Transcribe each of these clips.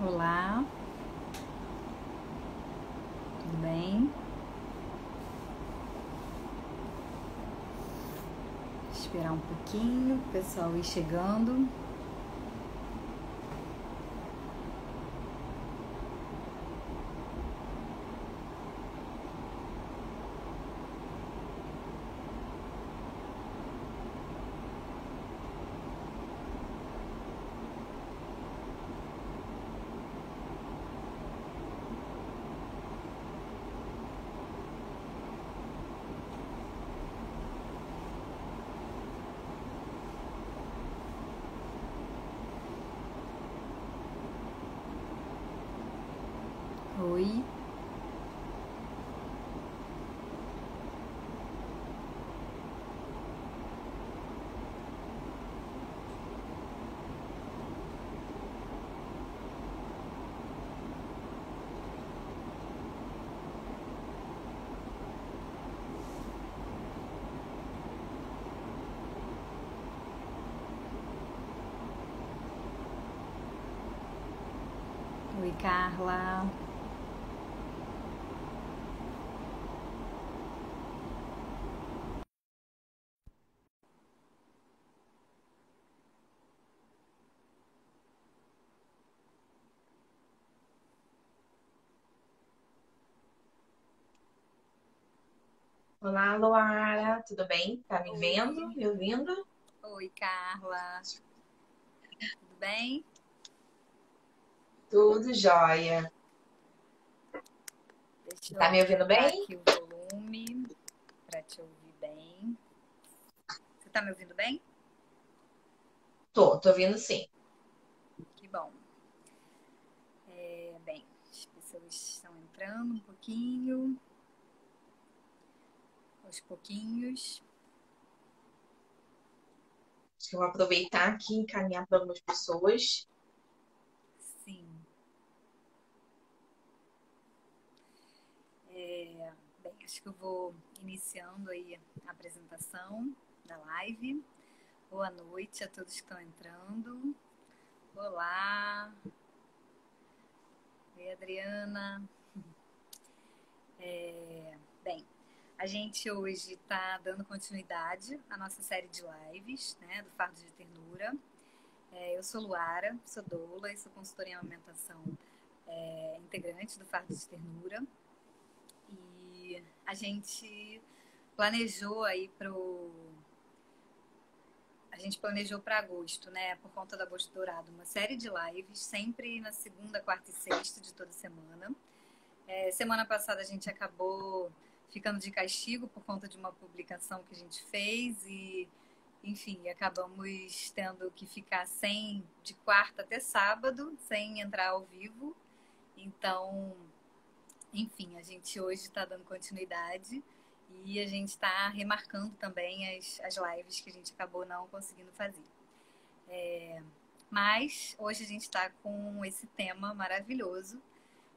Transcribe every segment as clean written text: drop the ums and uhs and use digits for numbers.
Olá, tudo bem? Esperar um pouquinho, o pessoal ir chegando. Oi, oi, Carla. Olá, Luara, tudo bem? Tá me vendo, Oi, me ouvindo? oi, Carla. Tudo bem? Tudo jóia. Deixa eu Tá me ouvindo aumentar bem? aqui o volume para te ouvir bem. Você tá me ouvindo bem? Tô ouvindo sim. Que bom. Bem, as pessoas estão entrando um pouquinho, aos pouquinhos. Acho que eu vou aproveitar aqui e encaminhar para algumas pessoas. Sim. Bem, acho que eu vou iniciando aí a apresentação da live. Boa noite a todos que estão entrando. Olá, oi, Adriana. Bem, a gente hoje está dando continuidade à nossa série de lives, né, do Fardo de Ternura. Eu sou Luara, sou doula e sou consultora em amamentação, integrante do Fardo de Ternura. E a gente planejou aí a gente planejou para agosto, né? Por conta do Agosto Dourado, uma série de lives, sempre na segunda, quarta e sexta de toda semana. Semana passada a gente acabou ficando de castigo por conta de uma publicação que a gente fez e, enfim, acabamos tendo que ficar sem de quarta até sábado, sem entrar ao vivo. Então, enfim, a gente hoje está dando continuidade e a gente está remarcando também as lives que a gente acabou não conseguindo fazer. Mas hoje a gente está com esse tema maravilhoso,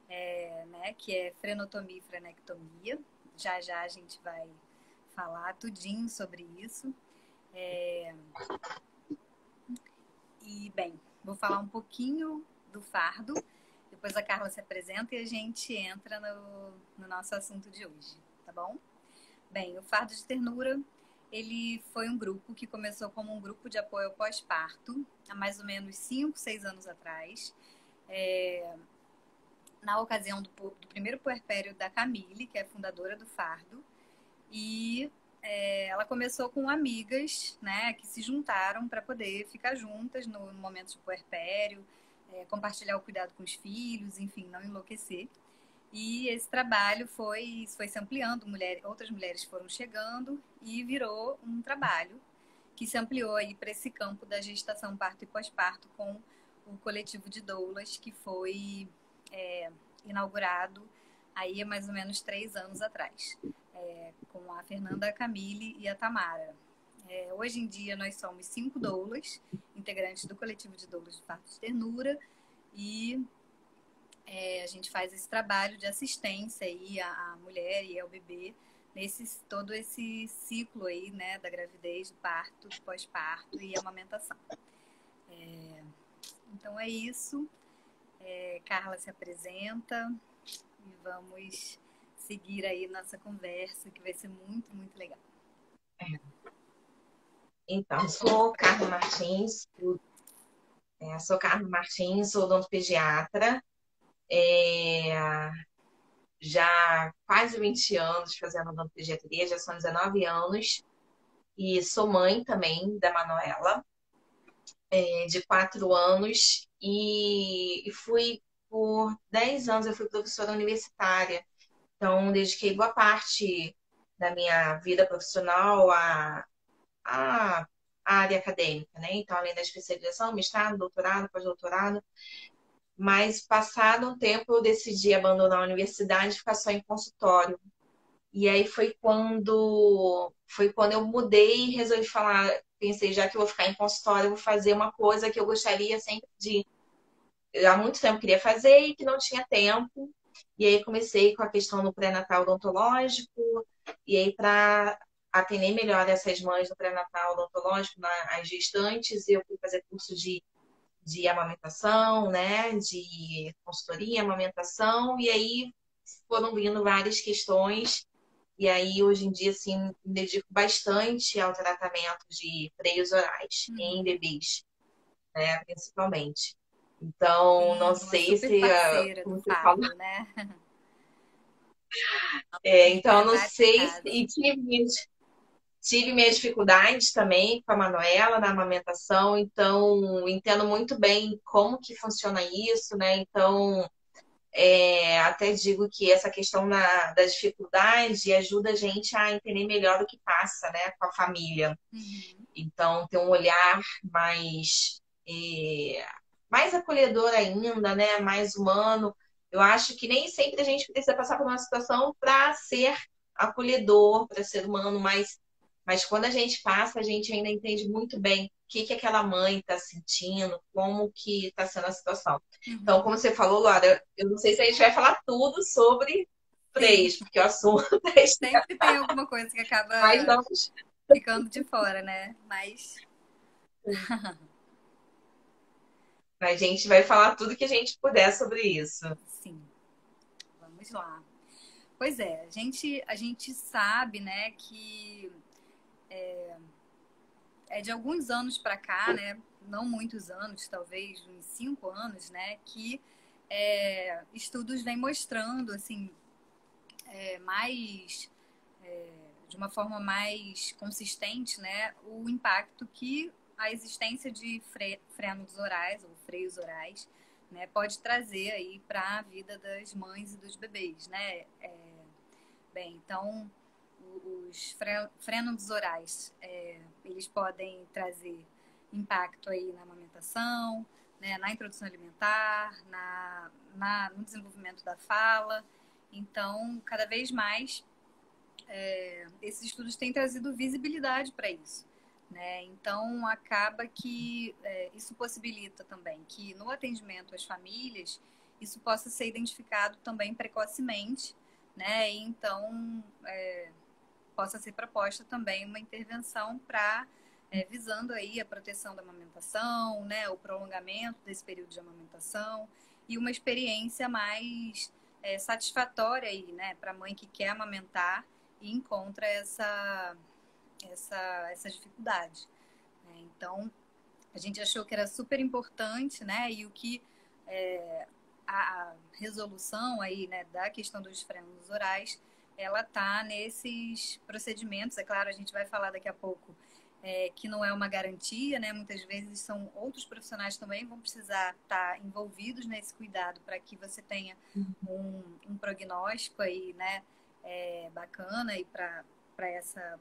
né, que é frenotomia e frenectomia. Já já a gente vai falar tudinho sobre isso. E, bem, vou falar um pouquinho do fardo, depois a Carla se apresenta e a gente entra no nosso assunto de hoje, tá bom? Bem, o Fardo de Ternura, ele foi um grupo que começou como um grupo de apoio ao pós-parto, há mais ou menos 5, 6 anos atrás, na ocasião do primeiro puerpério da Camille, que é fundadora do Fardo, e ela começou com amigas, né, que se juntaram para poder ficar juntas no momento de puerpério, compartilhar o cuidado com os filhos, enfim, não enlouquecer. E esse trabalho foi se ampliando, outras mulheres foram chegando e virou um trabalho que se ampliou aí para esse campo da gestação, parto e pós-parto com o coletivo de doulas que foi inaugurado aí há mais ou menos 3 anos atrás, com a Fernanda, a Camille e a Tamara. Hoje em dia nós somos 5 doulas, integrantes do coletivo de doulas de parto de ternura, e a gente faz esse trabalho de assistência aí à mulher e ao bebê todo esse ciclo aí, né, da gravidez, do parto, do pós-parto e amamentação. Então é isso. Carla se apresenta e vamos seguir aí nossa conversa, que vai ser muito, muito legal. Então, sou Carla Martins, sou odontopediatra, já quase 20 anos fazendo odontopediatria, já são 19 anos, e sou mãe também da Manuela, de 4 anos, e fui por 10 anos, eu fui professora universitária, então dediquei boa parte da minha vida profissional à área acadêmica, né? Então, além da especialização, mestrado, doutorado, pós-doutorado. Mas, passado um tempo, eu decidi abandonar a universidade e ficar só em consultório. E aí foi quando eu mudei e resolvi falar, pensei, já que eu vou ficar em consultório, eu vou fazer uma coisa que eu gostaria sempre de... Há muito tempo queria fazer e que não tinha tempo. E aí comecei com a questão do pré-natal odontológico, e aí para atender melhor essas mães do pré-natal odontológico, as gestantes, eu fui fazer curso de amamentação, né, de consultoria, amamentação, e aí foram vindo várias questões, e aí hoje em dia, assim, me dedico bastante ao tratamento de freios orais em bebês, né, principalmente. Então, não Sim, uma sei super se, parceira do como você falou, Fardo, né? então, não Prioridade da sei casa. e tive minhas dificuldades também com a Manuela na amamentação, então entendo muito bem como que funciona isso, né? Então, até digo que essa questão da dificuldade ajuda a gente a entender melhor o que passa, né, com a família. Uhum. Então, ter um olhar mais acolhedor ainda, né, mais humano. Eu acho que nem sempre a gente precisa passar por uma situação para ser acolhedor, para ser humano, mas quando a gente passa, a gente ainda entende muito bem o que aquela mãe está sentindo, como que está sendo a situação. Então, Uhum. como você falou, Laura, eu não sei se a gente vai falar tudo sobre Sim, freios, porque o assunto é sempre tem alguma coisa que mais acaba vamos. ficando de fora, né? Mas, A gente vai falar tudo que a gente puder sobre isso. sim, vamos lá. Pois é, a gente sabe, né, que é de alguns anos para cá, né? Não muitos anos, talvez uns 5 anos, né? Que estudos vêm mostrando, assim, mais de uma forma mais consistente, né, o impacto que a existência de frenos orais ou freios orais, né, pode trazer aí para a vida das mães e dos bebês, né? Bem, então os frenos orais, eles podem trazer impacto aí na amamentação, né, na introdução alimentar, no desenvolvimento da fala. Então, cada vez mais esses estudos têm trazido visibilidade para isso. Né? Então, acaba que isso possibilita também que no atendimento às famílias, isso possa ser identificado também precocemente, né? E então, possa ser proposta também uma intervenção para visando aí a proteção da amamentação, né? O prolongamento desse período de amamentação e uma experiência mais satisfatória aí, né? Para a mãe que quer amamentar e encontra essa dificuldade. Né? Então, a gente achou que era super importante, né? E o que a resolução aí, né, da questão dos frenos orais, ela tá nesses procedimentos. É claro, a gente vai falar daqui a pouco que não é uma garantia, né? Muitas vezes são outros profissionais também vão precisar estar envolvidos nesse cuidado para que você tenha um prognóstico aí, né? Bacana e para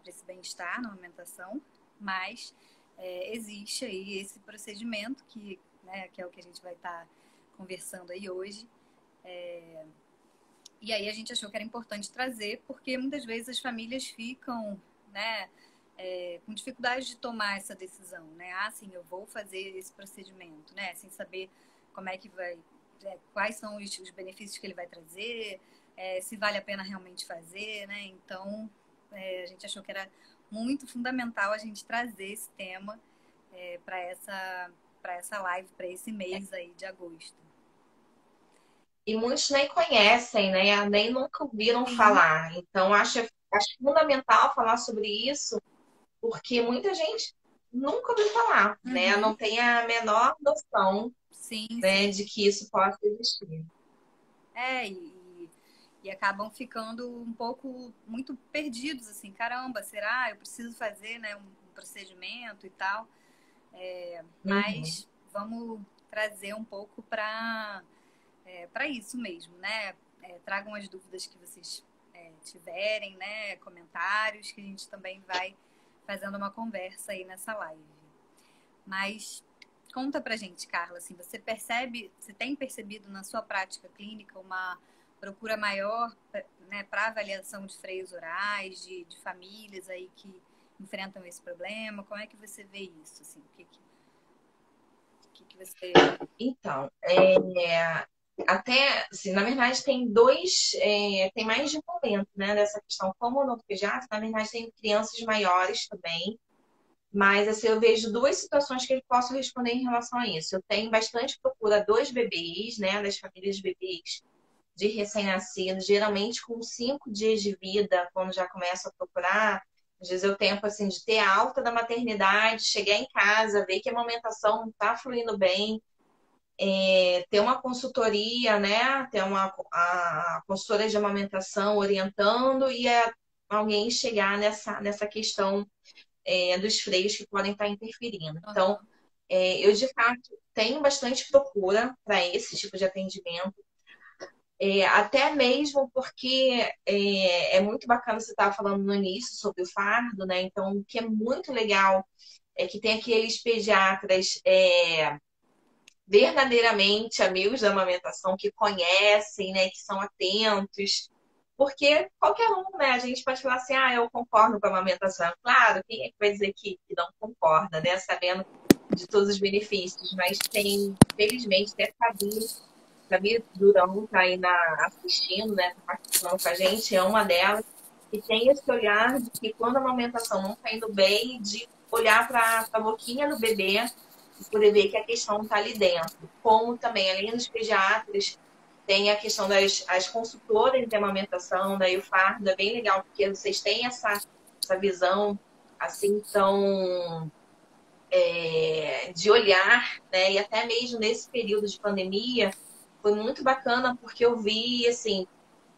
esse bem-estar na amamentação, mas existe aí esse procedimento né, que é o que a gente vai estar conversando aí hoje. E aí a gente achou que era importante trazer, porque muitas vezes as famílias ficam, né, com dificuldade de tomar essa decisão, né? Ah, sim, eu vou fazer esse procedimento, né? Sem saber como é que vai, quais são os benefícios que ele vai trazer, se vale a pena realmente fazer, né? Então, a gente achou que era muito fundamental a gente trazer esse tema para essa live, para esse mês aí de agosto. E muitos nem conhecem, né? Nem nunca ouviram Sim. falar. Então, acho fundamental falar sobre isso, porque muita gente nunca ouviu falar, né? Uhum. Não tem a menor noção, Sim, né, sim. de que isso possa existir. É, e acabam ficando um pouco muito perdidos, assim, caramba, será? Eu preciso fazer, né, um procedimento e tal. Uhum. Mas vamos trazer um pouco para isso mesmo, né? Tragam as dúvidas que vocês tiverem, né? Comentários, que a gente também vai fazendo uma conversa aí nessa live. Mas conta pra gente, Carla, assim, você tem percebido na sua prática clínica uma procura maior, né, para avaliação de freios orais, de famílias aí que enfrentam esse problema? Como é que você vê isso? Assim, o que você. Então, até, assim, na verdade, tem mais de um momento, né, dessa questão. Como no pediatra, na verdade, tem crianças maiores também, mas, assim, eu vejo duas situações que eu posso responder em relação a isso. Eu tenho bastante procura dos bebês, né, das famílias de bebês de recém-nascidos, geralmente com 5 dias de vida, quando já começam a procurar. Às vezes eu tenho, assim, de ter alta da maternidade, chegar em casa, ver que a amamentação não está fluindo bem, ter uma consultoria, né? Ter a consultora de amamentação orientando e alguém chegar nessa questão dos freios que podem estar interferindo. Então, Uhum. eu de fato tenho bastante procura para esse tipo de atendimento. Até mesmo porque é muito bacana você estar falando no início sobre o fardo, né? Então, o que é muito legal é que tem aqueles pediatras verdadeiramente amigos da amamentação, que conhecem, né, que são atentos, porque qualquer um, né, a gente pode falar assim, ah, eu concordo com a amamentação. Claro, quem é que vai dizer que não concorda, né, sabendo de todos os benefícios, mas tem, felizmente, até Fabi Durão tá aí assistindo, né, tá participando com a gente, é uma delas, que tem esse olhar de que quando a amamentação não está indo bem, de olhar para a boquinha do bebê e poder ver que a questão está ali dentro. Como também, além dos pediatras, tem a questão as consultoras de amamentação, daí o fardo é bem legal, porque vocês têm essa visão assim tão de olhar, né? E até mesmo nesse período de pandemia, foi muito bacana porque eu vi assim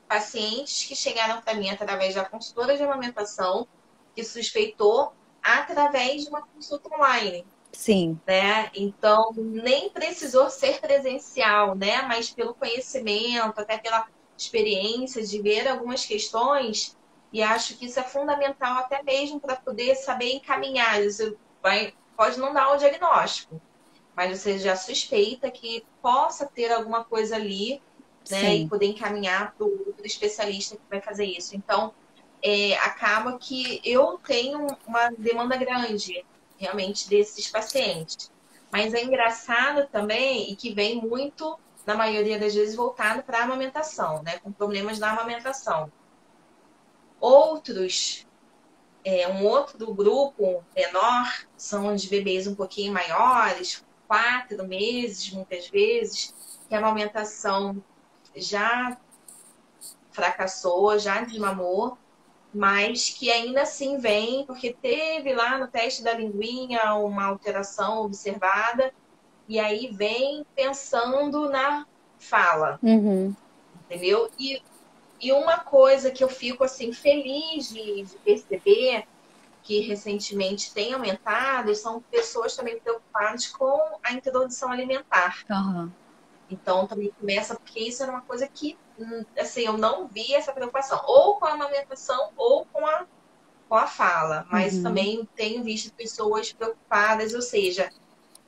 pacientes que chegaram para mim através da consultora de amamentação que suspeitou através de uma consulta online, Sim. né? Então, nem precisou ser presencial, né? Mas pelo conhecimento, até pela experiência de ver algumas questões, e acho que isso é fundamental até mesmo para poder saber encaminhar. Você pode não dar o diagnóstico, mas você já suspeita que possa ter alguma coisa ali, né? E Sim. poder encaminhar para o especialista que vai fazer isso. Então, acaba que eu tenho uma demanda grande, realmente, desses pacientes. Mas é engraçado também, e que vem muito, na maioria das vezes, voltado para a amamentação, né? Com problemas na amamentação. Outros, um outro grupo menor, são de bebês um pouquinho maiores, 4 meses, muitas vezes, que a amamentação já fracassou, já desmamou, mas que ainda assim vem, porque teve lá no teste da linguinha uma alteração observada, e aí vem pensando na fala, Uhum. entendeu? E uma coisa que eu fico assim feliz de perceber que recentemente tem aumentado são pessoas também preocupadas com a introdução alimentar. Uhum. Então também começa, porque isso era uma coisa que assim, eu não vi essa preocupação, ou com a amamentação ou com a fala, mas Uhum. também tenho visto pessoas preocupadas, ou seja,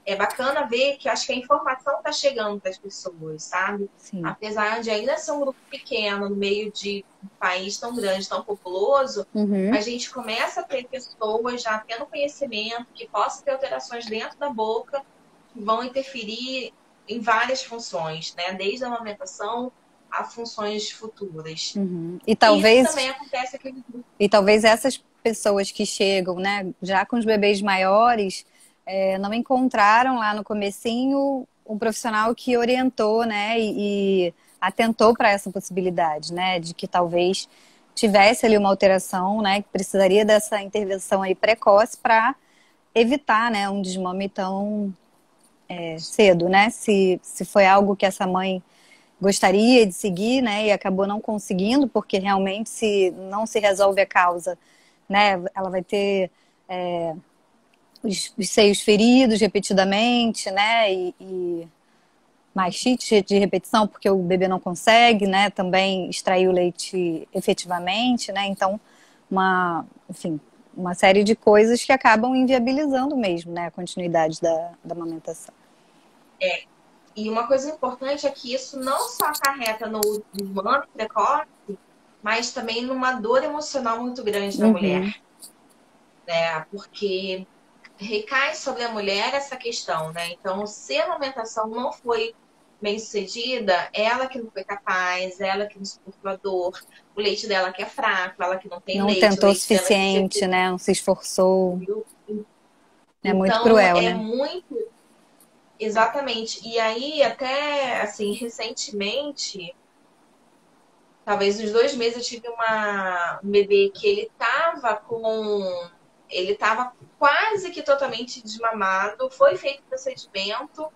é bacana ver que acho que a informação está chegando para as pessoas, sabe? Sim. Apesar de ainda ser um grupo pequeno no meio de um país tão grande, tão populoso, Uhum. a gente começa a ter pessoas já tendo conhecimento que possam ter alterações dentro da boca que vão interferir em várias funções, né? Desde a amamentação a funções futuras. Uhum. E isso também acontece aqui no grupo. E talvez essas pessoas que chegam, né, já com os bebês maiores, não encontraram lá no comecinho um profissional que orientou, né, e atentou para essa possibilidade, né, de que talvez tivesse ali uma alteração, né, que precisaria dessa intervenção aí precoce para evitar, né, um desmame tão cedo, né? Se foi algo que essa mãe gostaria de seguir, né, e acabou não conseguindo, porque realmente se não se resolve a causa, né, ela vai ter os seios feridos repetidamente, né, e mastite de repetição, porque o bebê não consegue, né, também extrair o leite efetivamente, né, então enfim, uma série de coisas que acabam inviabilizando mesmo, né, a continuidade da amamentação. E uma coisa importante é que isso não só acarreta no desmame precoce, mas também numa dor emocional muito grande da mulher, né? Porque recai sobre a mulher essa questão, né? Então, se a amamentação não foi bem sucedida, ela que não foi capaz, ela que não suportou a dor, o leite dela que é fraco, ela que não tem Não leite, o tentou o leite dela que suficiente, né, não se esforçou. É muito então, cruel, é né? muito. Exatamente. E aí, até assim, recentemente, talvez uns 2 meses, eu tive um bebê que ele tava com. Ele tava quase que totalmente desmamado, foi feito o procedimento,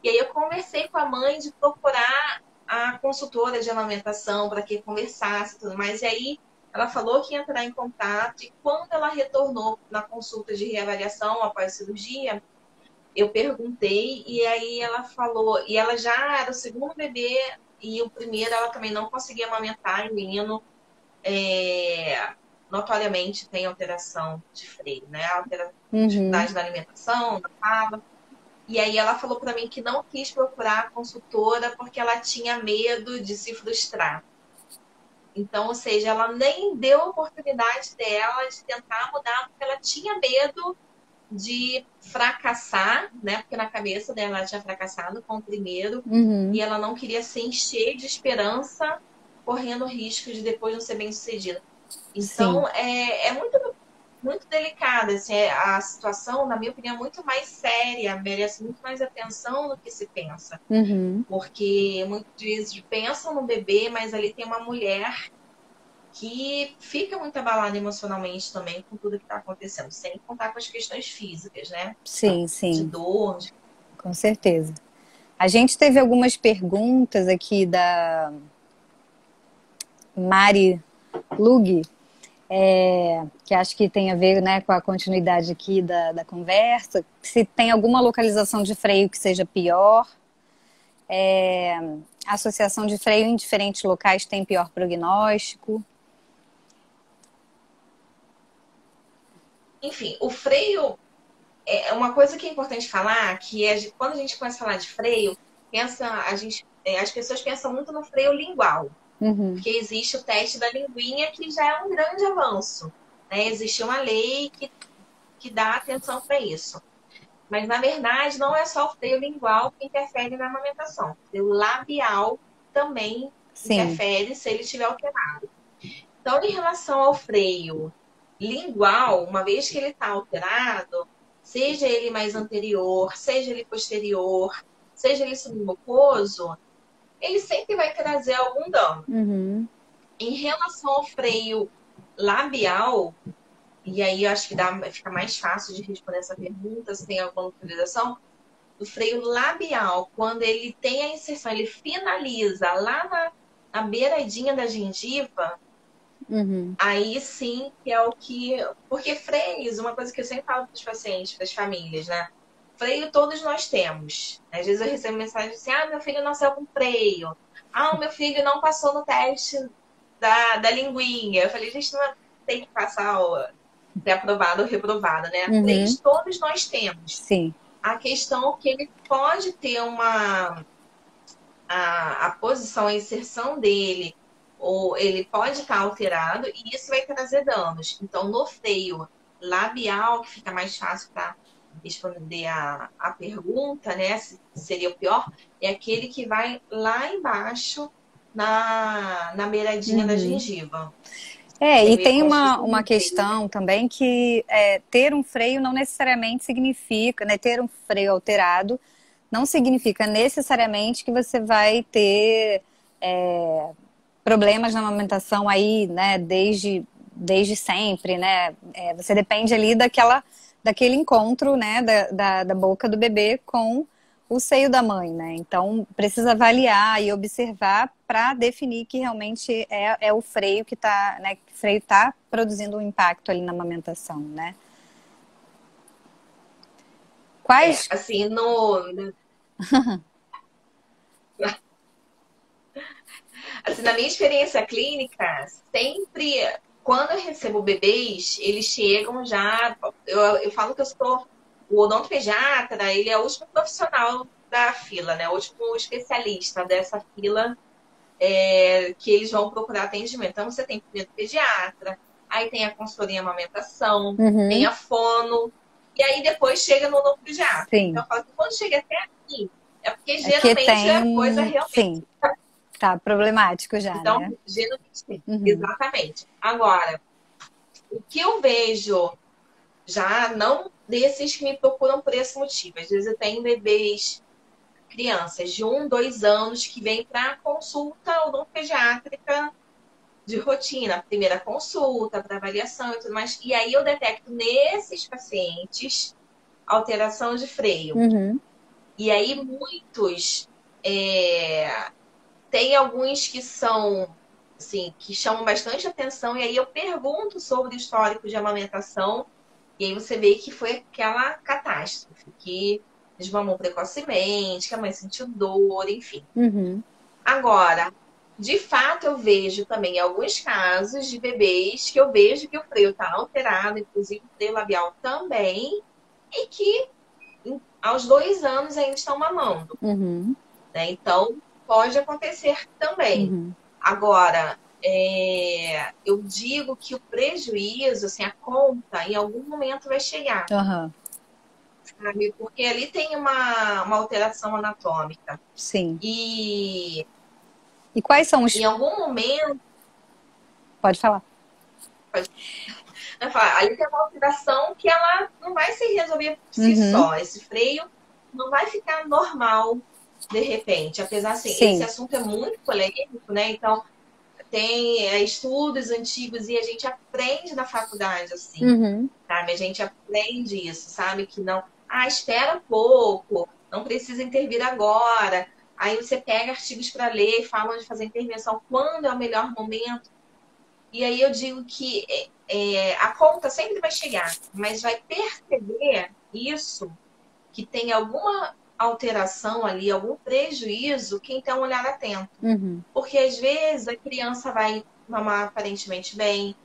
e aí eu conversei com a mãe de procurar a consultora de amamentação para que conversasse e tudo mais. E aí ela falou que ia entrar em contato, e quando ela retornou na consulta de reavaliação após a cirurgia, eu perguntei e aí ela falou, e ela já era o segundo bebê e o primeiro ela também não conseguia amamentar, e o menino notoriamente tem alteração de freio, né? Alteração da alimentação, da fala. E aí ela falou para mim que não quis procurar a consultora porque ela tinha medo de se frustrar. Então, ou seja, ela nem deu a oportunidade dela de tentar mudar porque ela tinha medo de fracassar, né? Porque na cabeça dela ela tinha fracassado com o primeiro e ela não queria se encher de esperança, correndo risco de depois não ser bem sucedida. Então, é muito, muito delicada. Assim, a situação, na minha opinião, é muito mais séria, merece muito mais atenção do que se pensa. Porque muitas vezes pensam no bebê, mas ali tem uma mulher que fica muito abalada emocionalmente também com tudo que está acontecendo, sem contar com as questões físicas, né? Sim, sim. De dor. Com certeza. A gente teve algumas perguntas aqui da Mari Lug, que acho que tem a ver, né, com a continuidade aqui da conversa. Se tem alguma localização de freio que seja pior. A associação de freio em diferentes locais tem pior prognóstico. Enfim, o freio é uma coisa que é importante falar, que é quando a gente começa a falar de freio, as pessoas pensam muito no freio lingual. Porque existe o teste da linguinha, que já é um grande avanço, né? Existe uma lei que dá atenção para isso. Mas, na verdade, não é só o freio lingual que interfere na amamentação. O freio labial também interfere se ele estiver alterado. Então, em relação ao freio lingual, uma vez que ele está alterado, seja ele mais anterior, seja ele posterior, seja ele submucoso, ele sempre vai trazer algum dano. Em relação ao freio labial, e aí eu acho que fica mais fácil de responder essa pergunta, se tem alguma localização, o freio labial, quando ele tem a inserção, ele finaliza lá na beiradinha da gengiva, aí sim que é o que... Porque freios, uma coisa que eu sempre falo para os pacientes, para as famílias, né? Freio todos nós temos. Às vezes eu recebo mensagem assim, meu filho nasceu com freio. O meu filho não passou no teste da linguinha. Eu falei, gente, não tem que passar ser aprovado ou reprovado, né? Freios todos nós temos. Sim. A questão é que ele pode ter a posição, a inserção dele, ou ele pode estar alterado e isso vai trazer danos. Então, no freio labial, que fica mais fácil para responder a pergunta, né? Se seria o pior, é aquele que vai lá embaixo na beiradinha da gengiva. E tem uma questão também que ter um freio não necessariamente significa, né? Ter um freio alterado não significa necessariamente que você vai ter problemas na amamentação aí, né, desde sempre, né? Você depende ali daquele encontro, né, da boca do bebê com o seio da mãe, né? Então, precisa avaliar e observar para definir que realmente é o freio que está, né? Que o freio está produzindo um impacto ali na amamentação, né? Quais? Assim, assim, na minha experiência clínica, sempre, quando eu recebo bebês, eles chegam já. Eu falo que eu sou o odontopediatra, ele é o último profissional da fila, né? O último especialista dessa fila que eles vão procurar atendimento. Então, você tem primeiro pediatra, aí tem a consultoria em amamentação, tem Uhum, a fono, e aí depois chega no odontopediatra. sim. Então, eu falo que quando chega até aqui, é porque Aqui geralmente a coisa tem, realmente. sim, tá problemático já, Então, né? geralmente tem. Uhum. Exatamente. Agora, o que eu vejo já não desses que me procuram por esse motivo. Às vezes eu tenho bebês, crianças de 1, 2 anos que vêm para consulta odontopediátrica de rotina, primeira consulta, para avaliação e tudo mais. E aí eu detecto nesses pacientes alteração de freio. Uhum. E aí muitos tem alguns que são assim, que chamam bastante atenção, e aí eu pergunto sobre o histórico de amamentação, e aí você vê que foi aquela catástrofe, que desmamou precocemente, que a mãe sentiu dor, enfim. Uhum. Agora, de fato, eu vejo também alguns casos de bebês que eu vejo que o freio está alterado, inclusive o freio labial também, e que aos 2 anos ainda estão mamando, Uhum. né? Então, pode acontecer também. Uhum. Agora, eu digo que o prejuízo, assim, a conta, em algum momento vai chegar, Uhum. sabe? Porque ali tem uma alteração anatômica. Sim. E E quais são os... em algum momento, Pode falar. né, ali tem uma alteração que ela não vai se resolver por si Uhum. só. Esse freio não vai ficar normal de repente. Apesar, assim, esse Sim. assunto é muito polêmico, né? Então, tem estudos antigos e a gente aprende na faculdade, assim, Uhum. sabe? A gente aprende isso, sabe? Que não, espera um pouco, não precisa intervir agora. Aí você pega artigos para ler, falam de fazer intervenção, quando é o melhor momento. E aí eu digo que a conta sempre vai chegar, mas vai perceber isso, que tem alguma alteração ali, algum prejuízo, quem tem um olhar atento. Uhum. Porque às vezes a criança vai mamar aparentemente bem,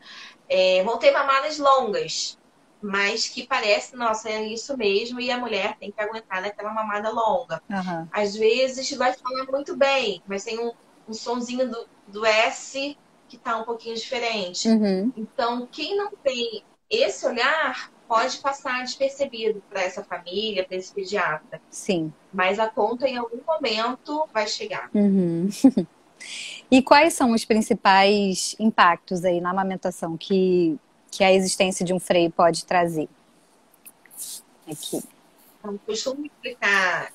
vão ter mamadas longas, mas que parece, nossa, é isso mesmo, e a mulher tem que aguentar naquela mamada longa. Uhum. Às vezes vai falar muito bem, mas tem um sonzinho do S que tá um pouquinho diferente. Uhum. Então, quem não tem esse olhar pode passar despercebido para essa família, para esse pediatra. Sim. Mas a conta em algum momento vai chegar. Uhum. E quais são os principais impactos aí na amamentação que a existência de um freio pode trazer? Aqui. Então, costumo explicar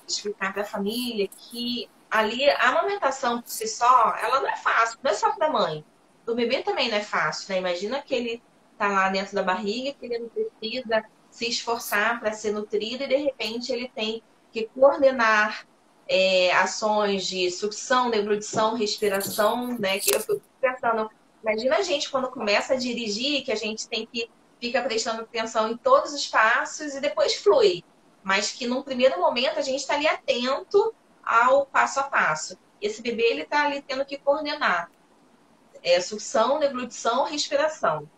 para a família que ali a amamentação por si só, ela não é fácil, não é só para a mãe. Do bebê também não é fácil, né? Imagina que ele tá lá dentro da barriga, que ele não precisa se esforçar para ser nutrido e de repente ele tem que coordenar ações de sucção, deglutição, respiração, né? Que eu fico pensando, imagina a gente quando começa a dirigir, que a gente tem que fica prestando atenção em todos os passos e depois flui. Mas que num primeiro momento a gente está ali atento ao passo a passo. Esse bebê ele está ali tendo que coordenar sucção, deglutição, respiração,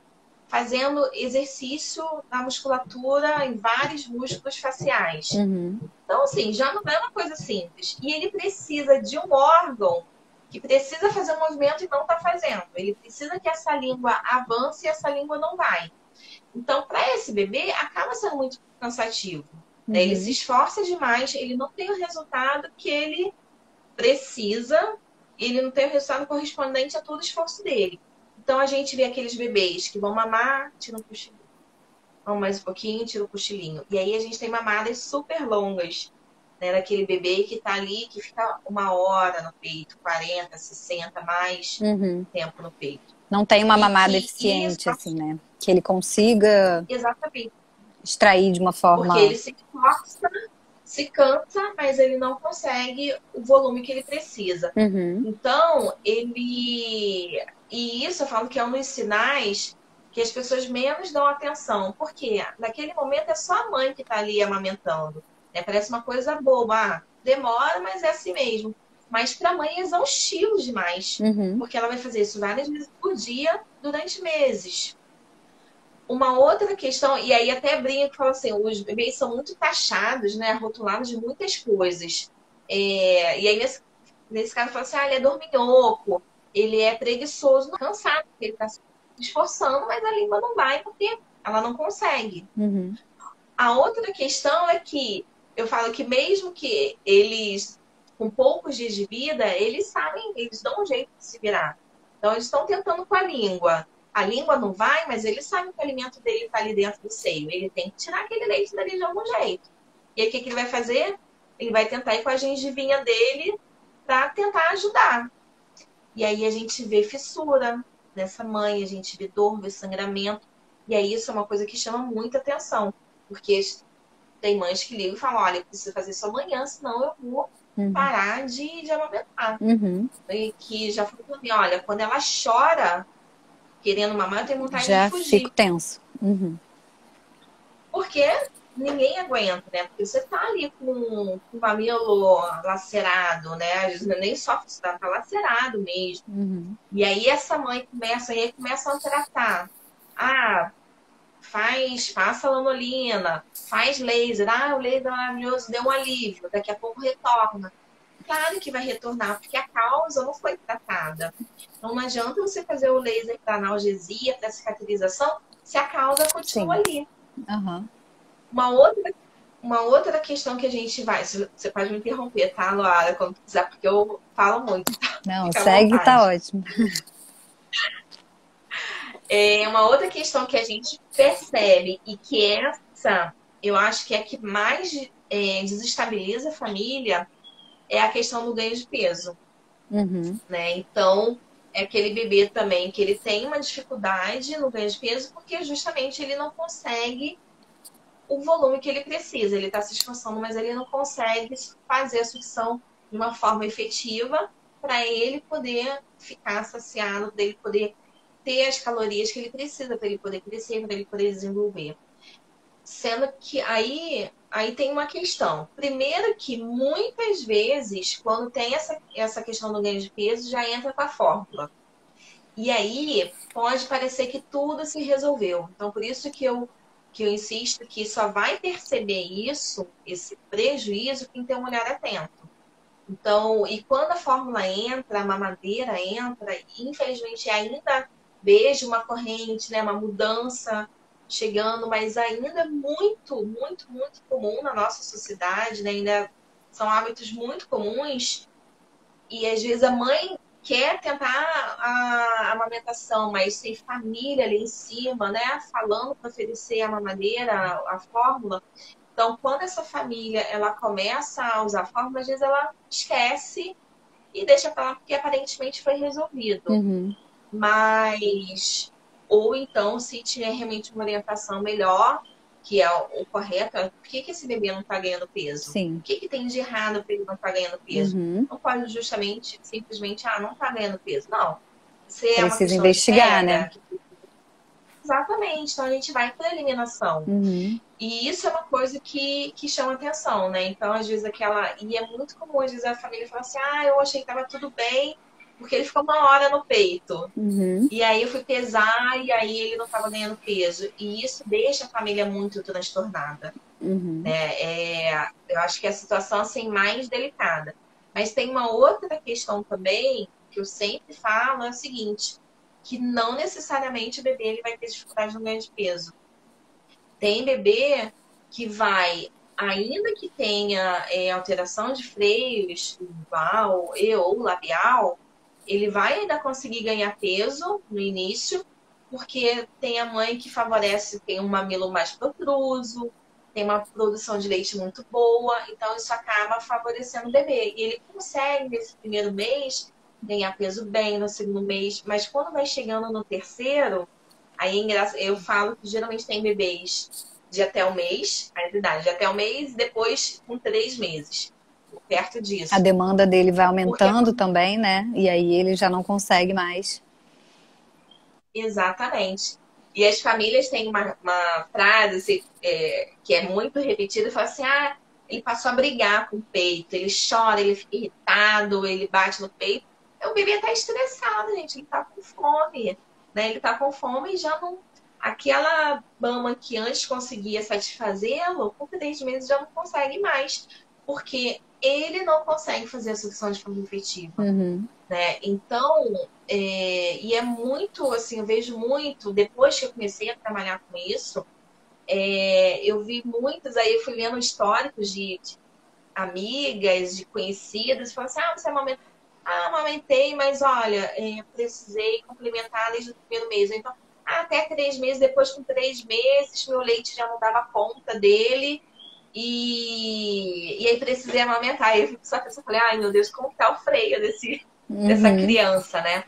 fazendo exercício na musculatura em vários músculos faciais. Uhum. Então, assim, já não é uma coisa simples. E ele precisa de um órgão que precisa fazer um movimento e não está fazendo. Ele precisa que essa língua avance e essa língua não vai. Então, para esse bebê, acaba sendo muito cansativo. Uhum. Ele se esforça demais, ele não tem o resultado que ele precisa, ele não tem o resultado correspondente a todo o esforço dele. Então, a gente vê aqueles bebês que vão mamar, tiram um cochilinho. Vão mais um pouquinho, tiram o cochilinho. E aí, a gente tem mamadas super longas. né, daquele bebê que tá ali, que fica 1 hora no peito, 40, 60, mais tempo no peito. Não tem uma E mamada que isso, eficiente, assim, né? Que ele consiga exatamente, extrair de uma porque forma... ele se força, se cansa, mas ele não consegue o volume que ele precisa. Então, ele... E isso eu falo que é um dos sinais que as pessoas menos dão atenção. Porque naquele momento é só a mãe que está ali amamentando. Né? Parece uma coisa boba. Ah, demora, mas é assim mesmo. Mas para a mãe é exaustivo demais. Porque ela vai fazer isso várias vezes por dia durante meses. Uma outra questão, e aí até brinco que fala assim, os bebês são muito taxados, né, rotulados de muitas coisas. E aí nesse caso fala assim, ele é dorminhoco, ele é preguiçoso, cansado, porque ele está se esforçando, mas a língua não vai porque ela não consegue. A outra questão é que eu falo que mesmo que eles, com poucos dias de vida, eles sabem, eles dão um jeito de se virar. Então eles estão tentando com a língua. A língua não vai, mas ele sabe que o alimento dele está ali dentro do seio. Ele tem que tirar aquele leite dali de algum jeito. E aí o que ele vai fazer? Ele vai tentar ir com a gengivinha dele para tentar ajudar. E aí a gente vê fissura nessa mãe, a gente vê dor, vê sangramento. E aí isso é uma coisa que chama muita atenção. Porque tem mães que ligam e falam, olha, eu preciso fazer isso amanhã, senão eu vou parar de amamentar. E que já falou pra mim, olha, quando ela chora querendo mamar, eu tenho vontade Já de fugir. fico tenso. Porque ninguém aguenta, né? Porque você tá ali com o mamilo lacerado, né? Às vezes nem só tá lacerado mesmo. E aí essa mãe começa a tratar. Ah, passa lanolina, faz laser. Ah, o laser é maravilhoso, deu um alívio. Daqui a pouco retorna. Claro que vai retornar, porque a causa não foi tratada. Então não adianta você fazer o laser para analgesia, para cicatrização, se a causa continua ali. Uma outra questão que a gente vai... Você pode me interromper, tá, Luara, quando quiser, porque eu falo muito. Tá? Não, fica segue, tá ótimo. Uma outra questão que a gente percebe e que essa, eu acho que é a que mais desestabiliza a família é a questão do ganho de peso. Né? Então, é aquele bebê também que ele tem uma dificuldade no ganho de peso porque justamente ele não consegue o volume que ele precisa. Ele está se esforçando, mas ele não consegue fazer a sucção de uma forma efetiva para ele poder ficar saciado, para ele poder ter as calorias que ele precisa, para ele poder crescer, para ele poder desenvolver. Sendo que aí tem uma questão. Primeiro que muitas vezes, quando tem essa questão do ganho de peso, já entra com a fórmula. E aí pode parecer que tudo se resolveu. Então, por isso que eu insisto que só vai perceber isso, esse prejuízo, quem tem um olhar atento. Então, e quando a fórmula entra, a mamadeira entra, infelizmente ainda vejo uma corrente, né, uma mudança chegando, mas ainda muito, muito, muito comum na nossa sociedade, né? Ainda são hábitos muito comuns e às vezes a mãe quer tentar a amamentação, mas sem família ali em cima, né? Falando para oferecer a mamadeira, a fórmula. Então, quando essa família ela começa a usar a fórmula, às vezes ela esquece e deixa para lá porque aparentemente foi resolvido. Mas, ou então, se tiver realmente uma orientação melhor, que é o correto, por que esse bebê não está ganhando peso? Sim. O que tem de errado para ele não estar ganhando peso? Não pode justamente, simplesmente, não está ganhando peso. Não. Você é uma Precisa questão investigar, de né? Exatamente. Então, a gente vai para a eliminação. E isso é uma coisa que chama atenção, né? Então, às vezes, E é muito comum, às vezes, a família fala assim, eu achei que estava tudo bem, porque ele ficou 1 hora no peito. E aí eu fui pesar e aí ele não estava ganhando peso. E isso deixa a família muito transtornada. Né? Eu acho que é a situação assim, mais delicada. Mas tem uma outra questão também, que eu sempre falo, é o seguinte, que não necessariamente o bebê ele vai ter dificuldade no ganho de peso. Tem bebê que vai, ainda que tenha alteração de freios, lingual ou labial, ele vai ainda conseguir ganhar peso no início, porque tem a mãe que favorece, tem um mamilo mais protruso, tem uma produção de leite muito boa, então isso acaba favorecendo o bebê. E ele consegue, nesse primeiro mês, ganhar peso bem, no segundo mês, mas quando vai chegando no terceiro, aí é eu falo que geralmente tem bebês de até um mês, a idade de até um mês, e depois com 3 meses, perto A disso. demanda dele vai Porque aumentando também, né? E aí ele já não consegue mais. exatamente. E as famílias têm uma frase assim, que é muito repetida, fala assim, ah, ele passou a brigar com o peito, ele chora, ele fica irritado, ele bate no peito. O bebê tá estressado, gente, ele tá com fome, né? Ele tá com fome e já não... Aquela mama que antes conseguia satisfazê-lo, com 3 meses já não consegue mais, porque ele não consegue fazer a sucção de forma efetiva. Uhum. Né? Então, e é muito, assim, eu vejo muito, depois que eu comecei a trabalhar com isso, eu vi muitos, aí eu fui vendo históricos de amigas, de conhecidas, falando assim, ah, você amamentou? Ah, amamentei, mas olha, precisei complementar desde o primeiro mês. Então, até 3 meses, depois com 3 meses, meu leite já não dava conta dele, e aí precisei amamentar. Aí eu fico só pensando, falei, ai meu Deus, como tá o freio dessa Uhum. criança, né?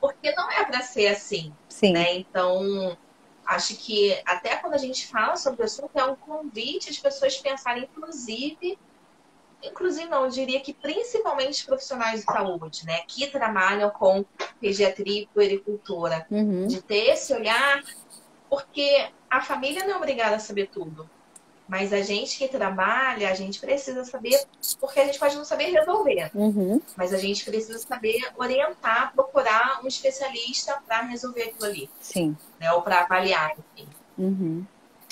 Porque não é para ser assim, Sim. né? Então, acho que até quando a gente fala sobre o assunto, é um convite às pessoas pensarem, inclusive não, eu diria que principalmente os profissionais de saúde, né? Que trabalham com pediatria e puericultura, Uhum. de ter esse olhar, porque a família não é obrigada a saber tudo. Mas a gente que trabalha, a gente precisa saber, porque a gente pode não saber resolver. Uhum. Mas a gente precisa saber orientar, procurar um especialista para resolver aquilo ali. Sim. Né? Ou para avaliar, enfim. Uhum.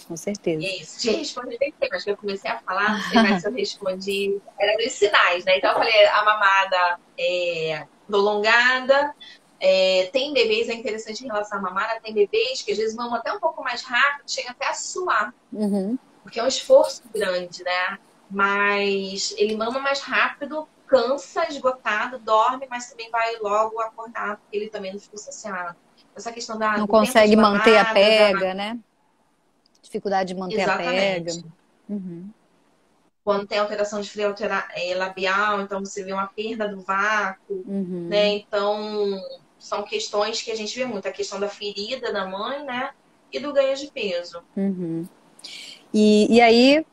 Com certeza. E é isso. Te respondi bem tempo. Acho que eu comecei a falar, não sei mais se eu respondi. Era dos sinais, né? Então eu falei, a mamada prolongada. Tem bebês, é interessante em relação à mamada, tem bebês que às vezes mamam até um pouco mais rápido, chega até a suar. Uhum. Porque é um esforço grande, né? Mas ele mama mais rápido, cansa, esgotado, dorme, mas também vai logo acordar, porque ele também não ficou saciado. Essa questão Não do tempo consegue de manter a mamada, pega, né? Dificuldade de manter a pega. exatamente. Uhum. Quando tem alteração de freio labial, então você vê uma perda do vácuo, né? Uhum. Então, são questões que a gente vê muito. A questão da ferida da mãe, né? E do ganho de peso. Uhum. E aí,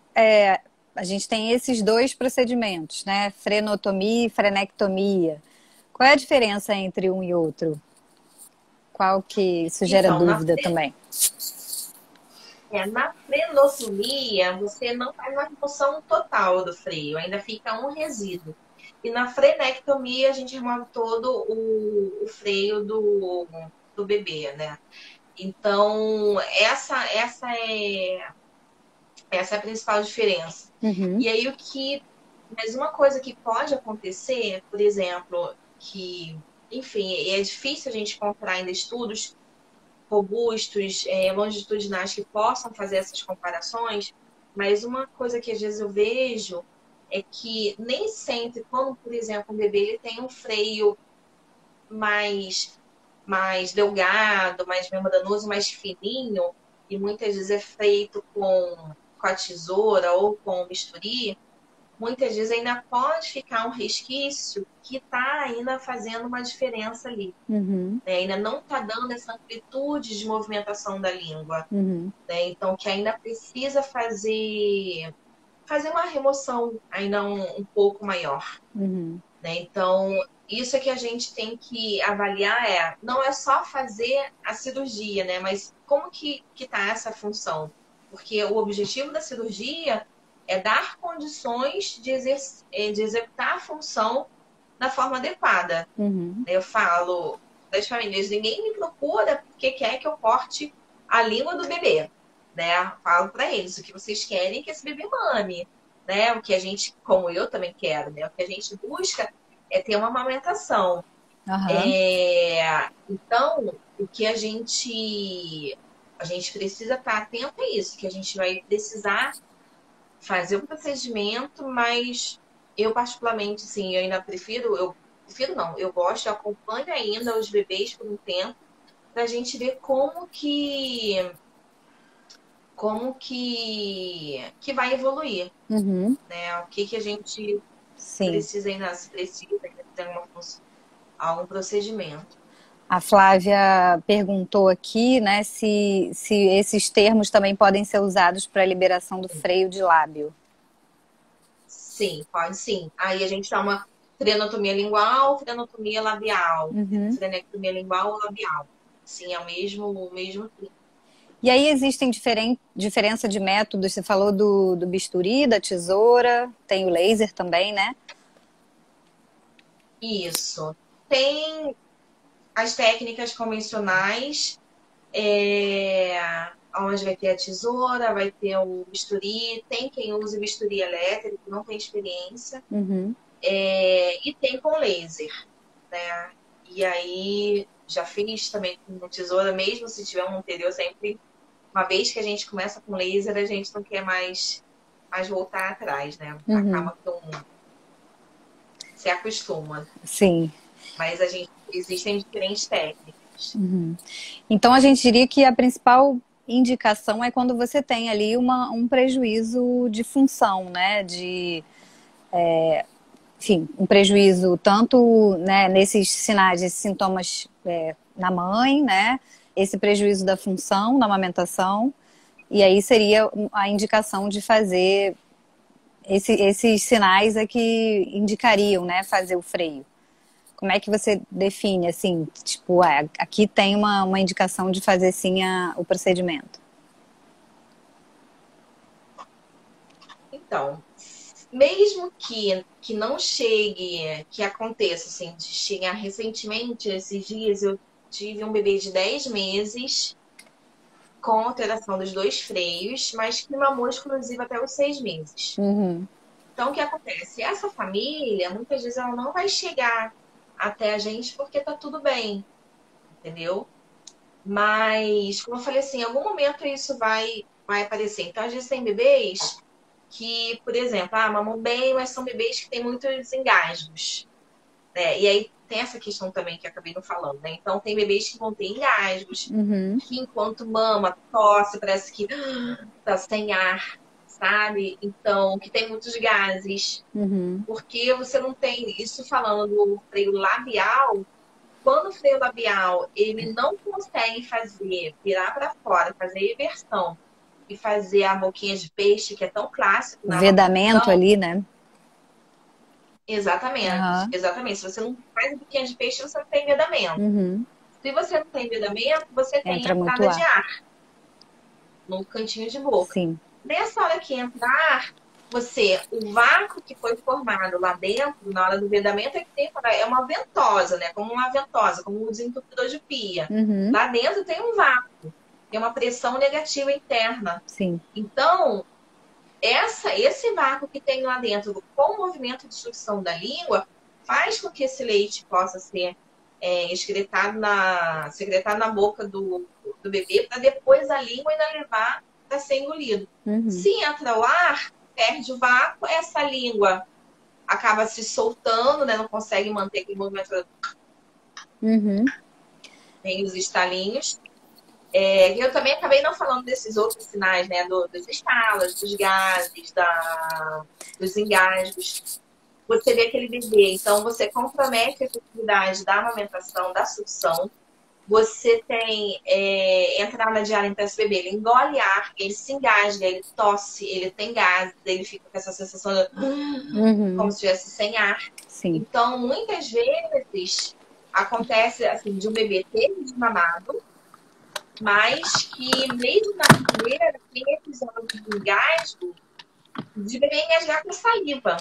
a gente tem esses dois procedimentos, né? Frenotomia e frenectomia. Qual é a diferença entre um e outro? Qual que isso gera Então, dúvida também? Na frenotomia, você não faz uma remoção total do freio, ainda fica um resíduo. E na frenectomia, a gente remove todo o freio do bebê, né? Então, essa é a principal diferença. Uhum. E aí, mas uma coisa que pode acontecer, por exemplo, que, enfim, é difícil a gente encontrar ainda estudos robustos, longitudinais que possam fazer essas comparações, mas uma coisa que às vezes eu vejo é que nem sempre, quando, por exemplo, um bebê ele tem um freio mais delgado, mais membranoso, mais fininho, e muitas vezes é feito com a tesoura ou com o bisturi, muitas vezes ainda pode ficar um resquício que está ainda fazendo uma diferença ali. Uhum. Né? Ainda não está dando essa amplitude de movimentação da língua. Uhum. Né? Então, que ainda precisa fazer uma remoção ainda um pouco maior. Uhum. Né? Então, isso é que a gente tem que avaliar não é só fazer a cirurgia, né? Mas como que está essa função? Porque o objetivo da cirurgia é dar condições de executar a função da forma adequada. Uhum. Eu falo das famílias, ninguém me procura porque quer que eu corte a língua do bebê, né? Falo para eles, o que vocês querem é que esse bebê mame, né? O que a gente, como eu também quero, né? O que a gente busca é ter uma amamentação. Uhum. Então, o que a gente precisa estar atento é isso, que a gente vai precisar fazer o procedimento, mas eu particularmente, sim, eu ainda prefiro não, eu gosto, eu acompanho ainda os bebês por um tempo, pra gente ver como que como que vai evoluir, né? O que a gente Sim. precisa ainda, se precisa ter algum procedimento. A Flávia perguntou aqui, né, se esses termos também podem ser usados para a liberação do freio de lábio. Sim, pode sim. Aí a gente chama frenotomia lingual, frenotomia labial, frenectomia lingual ou labial. Sim, é o mesmo fim. E aí existem diferença de métodos, você falou do bisturi, da tesoura, tem o laser também, né? Isso. Tem as técnicas convencionais, onde vai ter a tesoura, vai ter o bisturi, tem quem use bisturi elétrico, não tem experiência, e tem com laser, né? E aí já fiz também com tesoura, mesmo se tiver um anterior, sempre, uma vez que a gente começa com laser, a gente não quer mais voltar atrás, né? Acaba que se acostuma. Sim. Mas existem diferentes técnicas. Então a gente diria que a principal indicação é quando você tem ali um prejuízo de função, né? Enfim, um prejuízo tanto, né, nesses sinais, esses sintomas na mãe, né? Esse prejuízo da função na amamentação. E aí seria a indicação de fazer esses sinais é que indicariam, né, fazer o freio. Como é que você define, assim, tipo, aqui tem uma indicação de fazer sim o procedimento? Então, mesmo que não chegue, que aconteça, assim, de chegar recentemente, esses dias eu tive um bebê de 10 meses com alteração dos 2 freios, mas que mamou exclusiva até os 6 meses. Então, o que acontece? Essa família, muitas vezes, ela não vai chegar até a gente porque tá tudo bem, entendeu? Mas, como eu falei assim, em algum momento isso vai aparecer. Então, às vezes tem bebês que, por exemplo, mamam bem, mas são bebês que têm muitos engasgos, né? E aí tem essa questão também que eu acabei não falando, né? Então, tem bebês que vão ter engasgos, que enquanto mama, tosse, parece que tá sem ar, sabe? Então, que tem muitos gases. Porque você não tem, isso falando do freio labial, quando o freio labial ele não consegue virar para fora, fazer inversão e fazer a boquinha de peixe, que é tão clássico na Vedamento amamentação. ali, né? Exatamente, exatamente. Se você não faz a boquinha de peixe, você não tem vedamento. Se você não tem vedamento, você tem Entra muito entrada de ar. ar no cantinho de boca. Sim. Nessa hora que entra ar, o vácuo que foi formado lá dentro, na hora do vedamento, é uma ventosa, né? Como uma ventosa, como um desentupidor de pia. Lá dentro tem um vácuo, tem uma pressão negativa interna. Sim. Então, esse vácuo que tem lá dentro, com o movimento de sucção da língua, faz com que esse leite possa ser secretado na boca do bebê, para depois a língua ainda levar para ser engolido. Se entra o ar, perde o vácuo, essa língua acaba se soltando, né? Não consegue manter aquele movimento. Tem os estalinhos. Eu também acabei não falando desses outros sinais, né? Dos estalos, dos gases, dos engasgos. Você vê aquele bebê, então você compromete a efetividade da amamentação, da sucção. Você tem entrada de ar, então esse bebê, ele engole ar, ele se engasga, ele tosse, ele tem gases, ele fica com essa sensação de como se estivesse sem ar. Sim. Então, muitas vezes, acontece assim, de um bebê ter desmamado, mas que mesmo na primeira, tem episódio de engasgo, de bebê engasgar com saliva.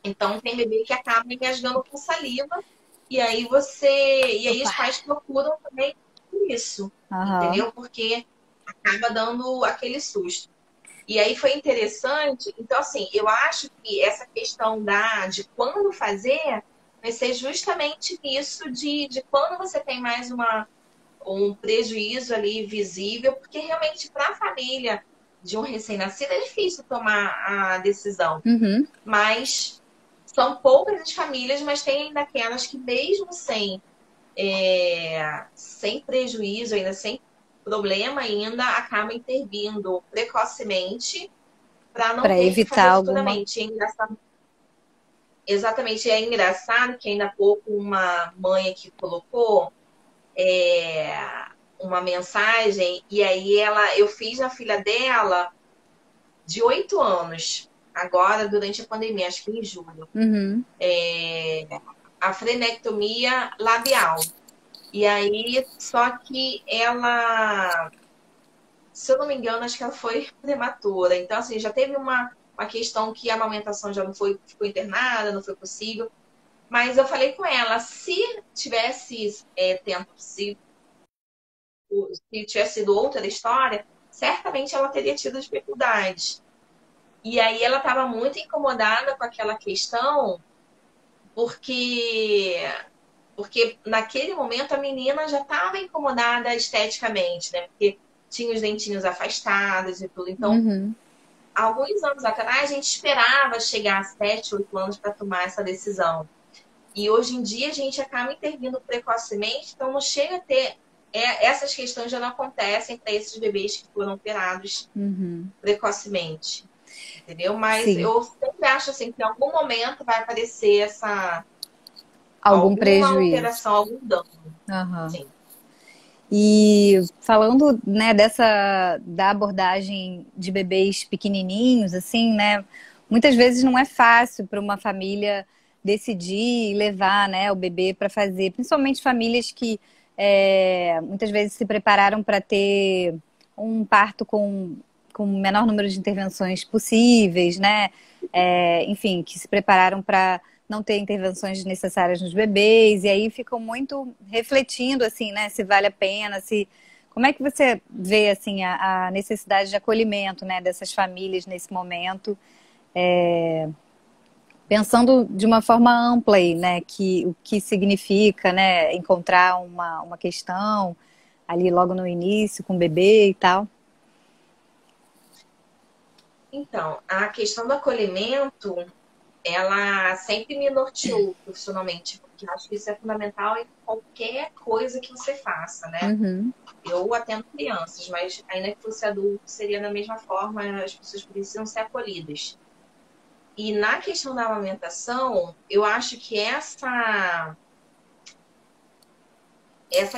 Então, tem bebê que acaba engasgando com saliva, e aí os pais procuram também por isso, entendeu? Porque acaba dando aquele susto. E aí foi interessante. Então, assim, eu acho que essa questão de quando fazer vai ser justamente isso de quando você tem mais um prejuízo ali visível, porque realmente para a família de um recém-nascido é difícil tomar a decisão. Mas são poucas as famílias, mas tem ainda aquelas que mesmo sem prejuízo, ainda sem problema ainda, acaba intervindo precocemente para não Para ter que evitar fazer alguma. futuramente. É engraçado. Exatamente, é engraçado que ainda há pouco uma mãe aqui colocou é, uma mensagem, e aí eu fiz na filha dela de 8 anos, agora durante a pandemia, acho que em julho, Uhum. a frenectomia labial. E aí, só que ela, se eu não me engano, acho que ela foi prematura. Então, assim, já teve uma questão que a amamentação já não foi, ficou internada, não foi possível. Mas eu falei com ela, se tivesse tempo, se tivesse sido outra história, certamente ela teria tido dificuldades. E aí ela estava muito incomodada com aquela questão, porque naquele momento a menina já estava incomodada esteticamente, né? Porque tinha os dentinhos afastados e tudo. Então, Uhum. alguns anos atrás, a gente esperava chegar a 7, 8 anos para tomar essa decisão. E hoje em dia a gente acaba intervindo precocemente, então não chega a ter. Essas questões já não acontecem para esses bebês que foram operados Uhum. precocemente. Entendeu? Mas Sim. eu sempre acho assim que em algum momento vai aparecer Algum alguma prejuízo. alteração, algum dano. Aham. Sim. E falando, né, da abordagem de bebês pequenininhos, assim, né, muitas vezes não é fácil para uma família decidir levar, né, o bebê para fazer, principalmente famílias que muitas vezes se prepararam para ter um parto com o menor número de intervenções possíveis, né, enfim, que se prepararam para não ter intervenções necessárias nos bebês, e aí ficam muito refletindo, assim, né, se vale a pena, se... Como é que você vê, assim, a necessidade de acolhimento, né, dessas famílias nesse momento, pensando de uma forma ampla aí, né, que o que significa, né, encontrar uma questão ali logo no início com o bebê e tal? Então, a questão do acolhimento, ela sempre me norteou profissionalmente, porque eu acho que isso é fundamental em qualquer coisa que você faça, né? Uhum, Eu atendo crianças, mas ainda que fosse adulto, seria da mesma forma, as pessoas precisam ser acolhidas. E na questão da amamentação, eu acho que essa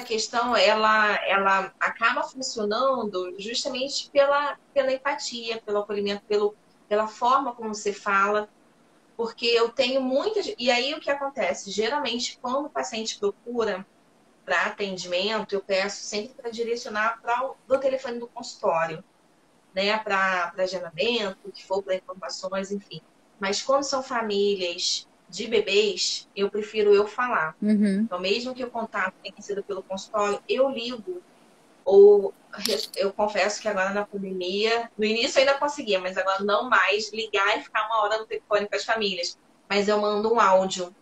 questão ela acaba funcionando justamente pela empatia, pelo acolhimento, pela forma como você fala, porque eu tenho muitas. E aí o que acontece? Geralmente, quando o paciente procura para atendimento, eu peço sempre para direcionar para o telefone do consultório, né? Para agendamento, o que for, para informações, enfim. Mas quando são famílias de bebês, eu prefiro eu falar. uhum, Então, mesmo que o contato tenha sido pelo consultório, eu ligo. Ou eu confesso que agora na pandemia, no início eu ainda conseguia, mas agora não mais ligar e ficar uma hora no telefone com as famílias. Mas eu mando um áudio.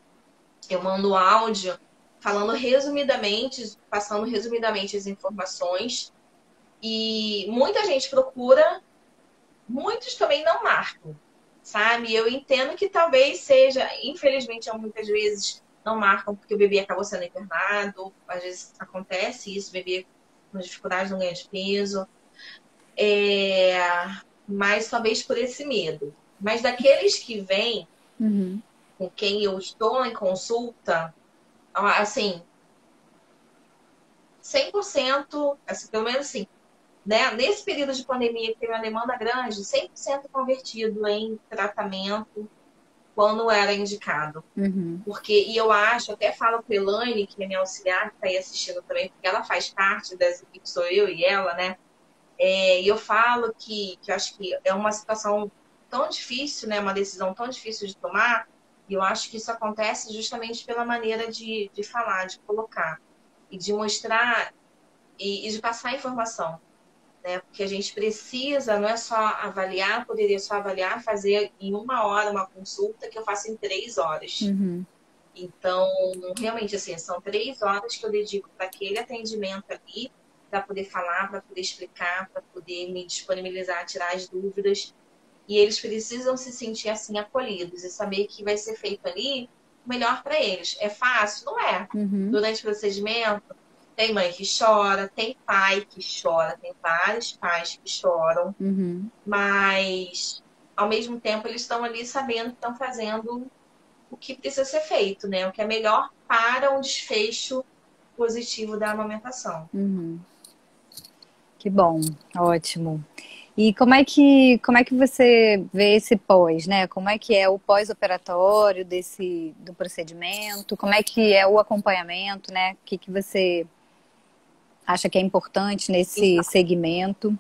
Eu mando um áudio falando resumidamente, passando resumidamente as informações. E muita gente procura, muitos também não marcam, sabe? Eu entendo que talvez seja, infelizmente, muitas vezes não marcam porque o bebê acabou sendo internado, às vezes acontece isso, o bebê com dificuldade não ganha de peso, é... mas talvez por esse medo. Mas daqueles que vêm, uhum. com quem eu estou em consulta, assim, 100%, assim, pelo menos assim, né? Nesse período de pandemia que teve uma demanda grande, 100% convertido em tratamento quando era indicado. Uhum. Porque, e eu acho, até falo com a Elaine, que é minha auxiliar, que está aí assistindo também, porque ela faz parte dessa equipe, sou eu e ela, né? E eu falo que eu acho que é uma situação tão difícil, né? Uma decisão tão difícil de tomar, e eu acho que isso acontece justamente pela maneira de falar, de colocar, e de mostrar, e de passar a informação, né? Porque a gente precisa, não é só avaliar, poderia só avaliar, fazer em 1 hora uma consulta que eu faço em 3 horas. Uhum. Então, realmente, assim, são 3 horas que eu dedico para aquele atendimento ali, para poder falar, para poder explicar, para poder me disponibilizar, tirar as dúvidas. E eles precisam se sentir assim acolhidos e saber que vai ser feito ali o melhor para eles. É fácil? Não é. Uhum. Durante o procedimento, Tem mãe que chora, tem pai que chora, tem vários pais que choram, Uhum. mas ao mesmo tempo eles estão ali sabendo que estão fazendo o que precisa ser feito, né? O que é melhor para um desfecho positivo da amamentação. Uhum. Que bom, ótimo. E como é que você vê esse pós, né? Como é que é o pós-operatório do procedimento? Como é que é o acompanhamento, né? O que que você acha que é importante nesse Então, segmento,